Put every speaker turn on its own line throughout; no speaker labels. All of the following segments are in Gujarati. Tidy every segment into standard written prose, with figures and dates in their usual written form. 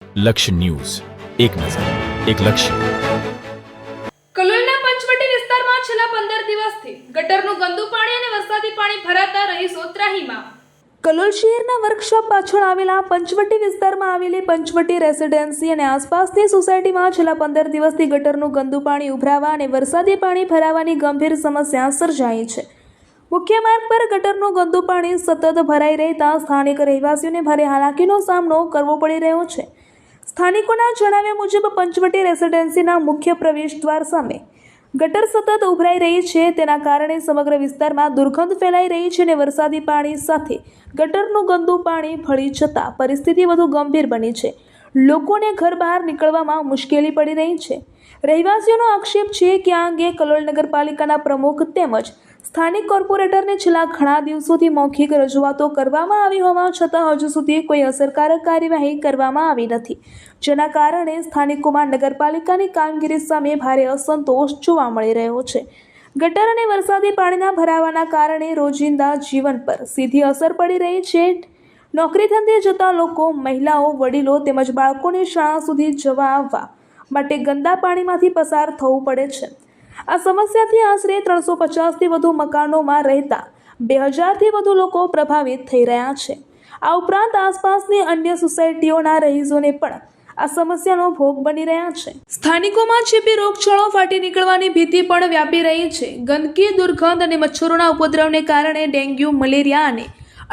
લક્ષ્ય ન્યૂઝ, એક નજર, એક લક્ષ્ય.
કલોલના પંચવટી વિસ્તારમાં છેલ્લા 15 દિવસથી ગટરનું ગંદુ પાણી અને વરસાદી પાણી ભરાતા રહીશો ત્રાહીમામ. કલોલ શહેરના વર્કશોપ પાછળ આવેલા પંચવટી વિસ્તારમાં આવેલી પંચવટી રેસિડેન્સી અને આસપાસની સોસાયટીમાં છેલ્લા 15 દિવસથી ગટરનું ગંદુ પાણી ઉભરાવા અને વરસાદી પાણી ભરાવાની ગંભીર સમસ્યા સર્જાઈ છે. મુખ્ય માર્ગ પર ગટરનું ગંદુ પાણી સતત ભરાઈ રહેતા સ્થાનિક રહેવાસીઓને ભારે હાલાકીનો સામનો કરવો પડી રહ્યો છે. સ્થાનિકોના જણાવ્યા મુજબ પંચવટી રેસિડેન્સીના મુખ્ય પ્રવેશ દ્વાર સામે ગટર સતત ઉભરાઈ રહી છે. તેના કારણે સમગ્ર વિસ્તારમાં દુર્ગંધ ફેલાઈ રહી છે અને વરસાદી પાણી સાથે ગટરનું ગંદુ પાણી ભળી જતાં પરિસ્થિતિ વધુ ગંભીર બની છે. લોકોને ઘર બહાર નીકળવામાં મુશ્કેલી પડી રહી છે. રહેવાસીઓનો આક્ષેપ છે કે આ અંગે કલોલ નગરપાલિકાના પ્રમુખ તેમજ સ્થાનિક કોર્પોરેટરને છેલ્લા ઘણા દિવસોથી મૌખિક રજૂઆતો કરવામાં આવી હોવા છતાં હજુ સુધી કોઈ અસરકારક કાર્યવાહી કરવામાં આવી નથી, જેના કારણે સ્થાનિકોમાં નગરપાલિકાની કામગીરી સામે ભારે અસંતોષ જોવા મળી રહ્યો છે. ગટર અને વરસાદી પાણીના ભરાવાના કારણે રોજિંદા જીવન પર સીધી અસર પડી રહી છે. નોકરી ધંધે જતા લોકો, મહિલાઓ, વડીલો તેમજ બાળકોને શાળા સુધી જવા આવવા માટે ગંદા પાણીમાંથી પસાર થવું પડે છે. આ સમસ્યાથી આશરે 350થી વધુ મકાનોમાં રહેતા 2000થી વધુ લોકો પ્રભાવિત થઈ રહ્યા છે. આ ઉપરાંત આસપાસની અન્ય સોસાયટીઓના રહીશોને પણ આ સમસ્યાનો ભોગ બની રહ્યા છે. સ્થાનિકોમાં ચેપી રોગચાળો ફાટી નીકળવાની ભીતિ પણ વ્યાપી રહી છે. ગંદકી, દુર્ગંધ અને મચ્છરોના ઉપદ્રવને કારણે ડેન્ગ્યુ, મલેરિયા અને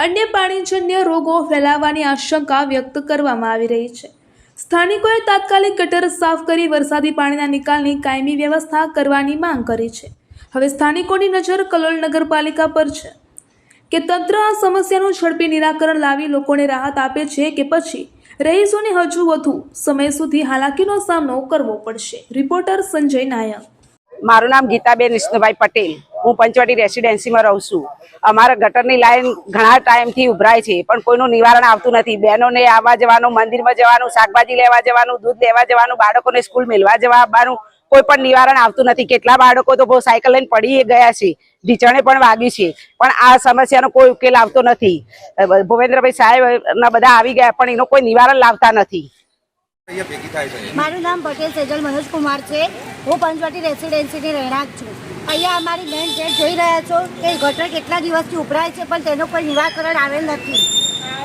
અન્ય પાણીજન્ય રોગો ફેલાવાની આશંકા વ્યક્ત કરવામાં આવી રહી છે. સ્થાનિકોએ તાત્કાલિક ગટર સાફ કરી વરસાદી પાણીના નિકાલની કાયમી વ્યવસ્થા કરવાની માંગ કરી છે. હવે સ્થાનિકોની નજર કલોલ નગરપાલિકા પર છે કે તંત્ર આ સમસ્યાનું ઝડપી નિરાકરણ લાવી લોકોને રાહત આપે છે કે પછી રહીશોને હજુ વધુ સમય સુધી હાલાકીનો સામનો કરવો પડશે. રિપોર્ટર સંજય નાયક.
મારું નામ ગીતાબેન વિષ્ણુભાઈ પટેલ. હું પંચવટી રેસિડેન્સીમાં રહું છું. અમારા ગટરની લાઈન ઘણા ટાઈમથી ઉભરાય છે, પણ કોઈનું નિવારણ આવતું નથી. બહેનોને આવવા જવાનું, મંદિરમાં જવાનું, શાકભાજી લેવા જવાનું, દૂધ લેવા જવાનું, બાળકોને સ્કૂલ મેળવા જવાનું, કોઈ પણ નિવારણ આવતું નથી. કેટલા બાળકો તો બહુ સાયકલ લઈને પડી ગયા છે, ઢીચણે પણ વાગ્યું છે, પણ આ સમસ્યાનો કોઈ ઉકેલ આવતો નથી. ભૂપેન્દ્રભાઈ સાહેબ બધા આવી ગયા, પણ એનો કોઈ નિવારણ લાવતા નથી.
મારું નામ પટેલ સેજલ મનોજ કુમાર છે. હું પંચવટી રેસિડેન્સીની રહેણાંક છું. અહીંયા અમારી બેન જે જોઈ રહ્યા છો કે ગટર કેટલા દિવસથી ઉભરાય છે, પણ તેનો કોઈ નિરાકરણ આવેલ નથી.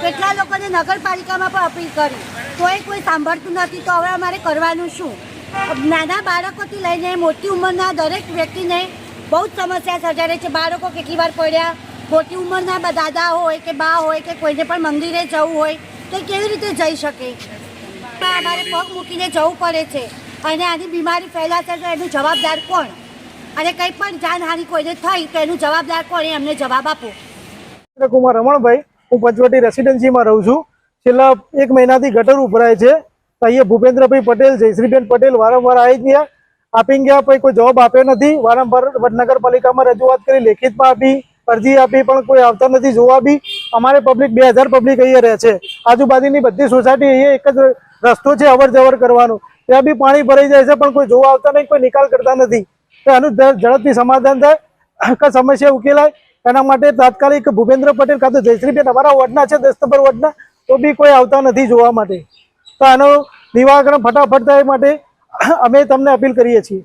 કેટલા લોકોને નગરપાલિકામાં પણ અપીલ કરી, કોઈ સાંભળતું નથી. તો હવે અમારે કરવાનું શું? નાના બાળકોથી લઈને મોટી ઉંમરના દરેક વ્યક્તિને બહુ જ સમસ્યા સર્જાઈ રહી છે. બાળકો કેટલી વાર પડ્યા, મોટી ઉંમરના દાદા હોય કે બા હોય કે કોઈને પણ મંદિરે જવું હોય તો કેવી રીતે જઈ શકે? અમારે પગ મૂકીને જવું પડે છે અને આની બીમારી ફેલાશે તો એનું જવાબદાર કોણ? અને કંઈ પણ જાનહાનિ કોઈને થઈ તો એનું જવાબદાર કોણ? એ અમને જવાબ આપો.
કુમાર રમણભાઈ, હું પંચવટી રેસિડેન્સીમાં રહું છું. છેલ્લા 1 મહિનાથી ગટર ઉભરાય છે. અહીંયા ભૂપેન્દ્રભાઈ પટેલ, જયશ્રીબેન પટેલ વારંવાર આવી ગયા, આપી ગયા, પછી કોઈ જવાબ આપ્યો નથી. વારંવાર નગરપાલિકામાં રજૂઆત કરી, લેખિતમાં આપી, અરજી આપી, પણ કોઈ આવતા નથી જોવા બી. અમારે પબ્લિક 2000 પબ્લિક અહીંયા રહે છે. આજુબાજુની બધી સોસાયટી અહીંયા એક જ રસ્તો છે અવર જવર કરવાનો, ત્યાં બી પાણી ભરાઈ જાય છે, પણ કોઈ જોવા આવતા નહીં, કોઈ નિકાલ કરતા નથી. તો આનું ઝડપથી સમાધાન થાય કે સમસ્યા ઉકેલાય, એના માટે તાત્કાલિક ભૂપેન્દ્ર પટેલ કાં તો જયશ્રીબેન અમારા વોર્ડના છે, 10 નંબર વોર્ડના, તો બી કોઈ આવતા નથી જોવા માટે. તો આનું નિવારણ ફટાફટ થાય માટે અમે તમને અપીલ કરીએ છીએ.